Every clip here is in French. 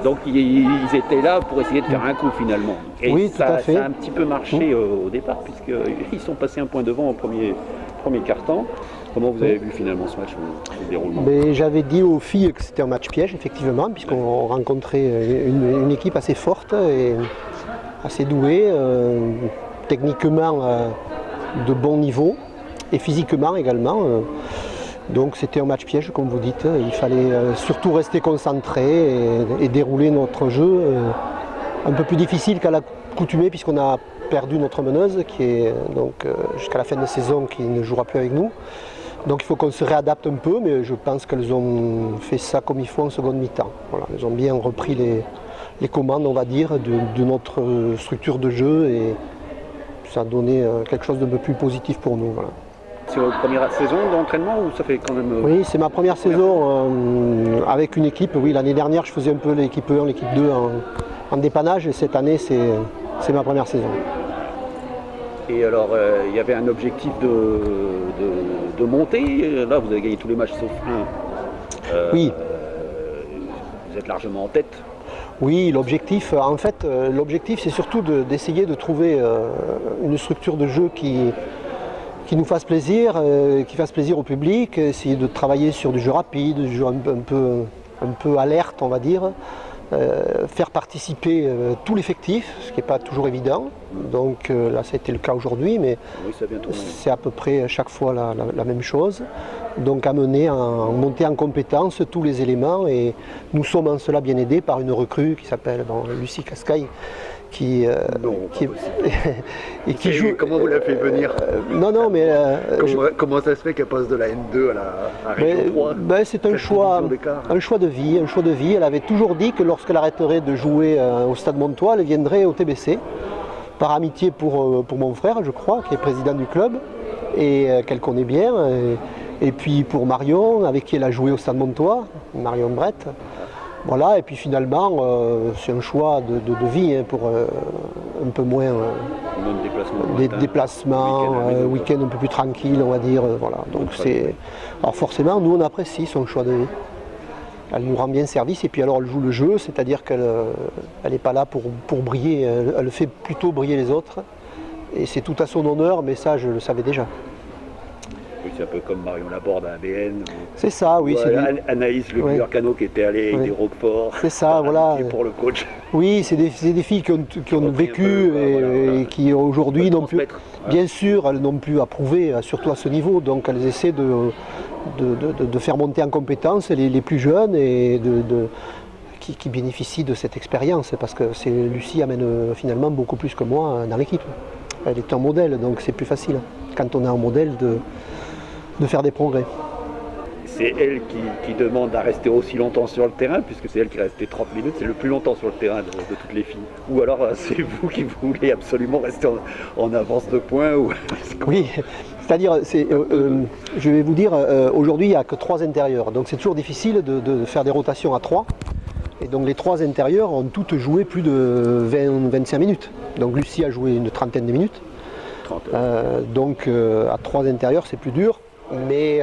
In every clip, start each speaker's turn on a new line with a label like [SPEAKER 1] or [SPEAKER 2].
[SPEAKER 1] Donc ils étaient là pour essayer de faire un coup finalement. Et
[SPEAKER 2] Oui, tout à fait.
[SPEAKER 1] ça a un petit peu marché au départ, puisqu'ils sont passés un point devant au premier quart-temps. Comment vous avez vu finalement ce match au déroulement?
[SPEAKER 2] J'avais dit aux filles que c'était un match piège, effectivement, puisqu'on rencontrait une équipe assez forte et assez douée, techniquement de bon niveau et physiquement également. Donc c'était un match piège, comme vous dites. Il fallait surtout rester concentré et dérouler notre jeu. Un peu plus difficile qu'à l'accoutumée, puisqu'on a perdu notre meneuse, qui est donc jusqu'à la fin de saison, qui ne jouera plus avec nous. Donc il faut qu'on se réadapte un peu, mais je pense qu'elles ont fait ça comme il faut en seconde mi-temps. Voilà, elles ont bien repris les commandes, on va dire, de notre structure de jeu, et ça a donné quelque chose de peu plus positif pour nous. Voilà.
[SPEAKER 1] C'est votre première saison d'entraînement ou ça fait quand même...
[SPEAKER 2] Oui, c'est ma première saison avec une équipe. Oui, l'année dernière, je faisais un peu l'équipe 1, l'équipe 2 en dépannage, et cette année, c'est ma première saison.
[SPEAKER 1] Et alors, il y avait un objectif de monter. Là, vous avez gagné tous les matchs sauf un.
[SPEAKER 2] Oui.
[SPEAKER 1] Vous êtes largement en tête.
[SPEAKER 2] Oui, l'objectif, en fait, c'est surtout d'essayer de trouver une structure de jeu qui nous fasse plaisir, qui fasse plaisir au public, essayer de travailler sur du jeu rapide, du jeu un peu alerte, on va dire. Faire participer tout l'effectif, ce qui n'est pas toujours évident. Donc là, ça a été le cas aujourd'hui, mais
[SPEAKER 1] oui,
[SPEAKER 2] c'est à peu près chaque fois la même chose. Donc amener à monter en compétence tous les éléments, et nous sommes en cela bien aidés par une recrue qui s'appelle Lucie Cascaille, qui joue.
[SPEAKER 1] Comment vous l'avez fait venir?
[SPEAKER 2] Non, mais
[SPEAKER 1] comment ça se fait qu'elle passe de la N2 à Région 3?
[SPEAKER 2] C'est un choix de vie. Elle avait toujours dit que lorsqu'elle arrêterait de jouer au Stade Montois, elle viendrait au TBC, par amitié pour mon frère, je crois, qui est président du club, et qu'elle connaît bien. Et puis pour Marion, avec qui elle a joué au Stade Montois, Marion Brett. Voilà, et puis finalement, c'est un choix de vie, hein, pour un peu moins des déplacements, week-end un peu plus tranquille, on va dire. Voilà. Donc alors forcément, nous on apprécie son choix de vie. Elle nous rend bien service, et puis alors elle joue le jeu, c'est-à-dire qu'elle n'est pas là pour briller, elle fait plutôt briller les autres. Et c'est tout à son honneur, mais ça je le savais déjà.
[SPEAKER 1] Oui, c'est un peu comme Marion Laborde à ABN.
[SPEAKER 2] C'est ça, oui.
[SPEAKER 1] Anaïs Le Cano qui était allée avec des Roquefort.
[SPEAKER 2] C'est ça, voilà.
[SPEAKER 1] Pour le coach.
[SPEAKER 2] Oui, c'est des filles qui ont vécu et qui aujourd'hui n'ont plus. Bien sûr, elles n'ont plus à prouver, surtout à ce niveau. Donc elles essaient de faire monter en compétence les plus jeunes et qui bénéficient de cette expérience. Parce que Lucie amène finalement beaucoup plus que moi dans l'équipe. Elle est un modèle, donc c'est plus facile quand on a un modèle de faire des progrès.
[SPEAKER 1] C'est elle qui demande à rester aussi longtemps sur le terrain, puisque c'est elle qui est restée 30 minutes, c'est le plus longtemps sur le terrain de toutes les filles. Ou alors c'est vous qui voulez absolument rester en avance de points ou...
[SPEAKER 2] Oui, c'est-à-dire, je vais vous dire, aujourd'hui il n'y a que 3 intérieurs, donc c'est toujours difficile de faire des rotations à 3. Et donc les 3 intérieurs ont toutes joué plus de 20-25 minutes. Donc Lucie a joué une trentaine de minutes. Donc à 3 intérieurs c'est plus dur, mais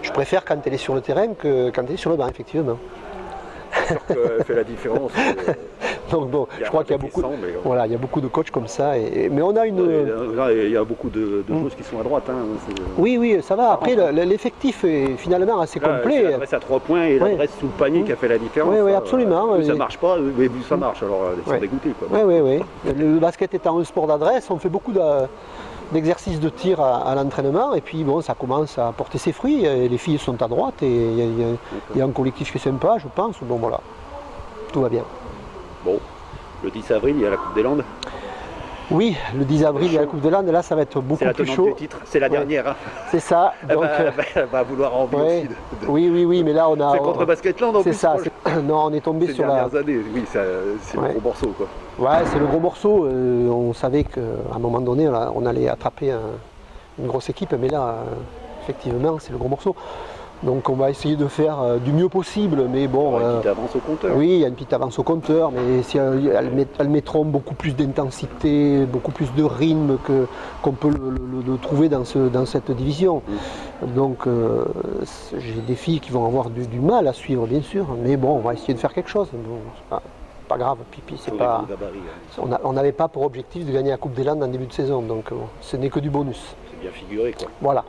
[SPEAKER 2] je préfère quand elle est sur le terrain que quand elle est sur le banc, effectivement.
[SPEAKER 1] C'est sûr qu'elle fait la différence.
[SPEAKER 2] Donc bon, je crois qu'il y a beaucoup, il y a beaucoup de coachs comme ça, mais on a une...
[SPEAKER 1] Il y a beaucoup de joueuses qui sont à droite. Hein,
[SPEAKER 2] oui, ça va. Après, l'effectif est finalement assez complet.
[SPEAKER 1] C'est l'adresse à 3 points et l'adresse sous le panier qui a fait la différence.
[SPEAKER 2] Oui, absolument.
[SPEAKER 1] Ça marche pas, mais ça marche, alors ils sont dégoûtés.
[SPEAKER 2] Oui. Le basket étant un sport d'adresse, on fait beaucoup d'exercices de tir à l'entraînement, et puis bon, ça commence à porter ses fruits. Les filles sont à droite et il y a un collectif qui est sympa, je pense. Bon, voilà, tout va bien.
[SPEAKER 1] Bon, le 10 avril, il y a la Coupe des Landes.
[SPEAKER 2] Oui, le 10 avril, il y a la Coupe des Landes, et là ça va être beaucoup plus chaud.
[SPEAKER 1] Du titre. C'est la dernière. Hein.
[SPEAKER 2] C'est ça. Donc,
[SPEAKER 1] elle va vouloir envie aussi.
[SPEAKER 2] Oui, mais là on a...
[SPEAKER 1] C'est contre Basketland en plus.
[SPEAKER 2] C'est ça. Non, on est tombé sur
[SPEAKER 1] dernières années, oui, c'est le gros morceau, quoi.
[SPEAKER 2] Ouais, c'est le gros morceau. On savait qu'à un moment donné, on allait attraper une grosse équipe, mais là, effectivement, c'est le gros morceau. Donc on va essayer de faire du mieux possible, mais bon.
[SPEAKER 1] Une petite avance au compteur.
[SPEAKER 2] Oui, il y a une petite avance au compteur, mais si elles mettront beaucoup plus d'intensité, beaucoup plus de rythme qu'on peut le trouver dans cette division. Donc j'ai des filles qui vont avoir du mal à suivre, bien sûr, mais bon, on va essayer de faire quelque chose. Bon, c'est pas grave, puis c'est pas. On n'avait pas pour objectif de gagner la Coupe des Landes en début de saison, donc ce n'est que du bonus.
[SPEAKER 1] C'est bien figuré, quoi.
[SPEAKER 2] Voilà.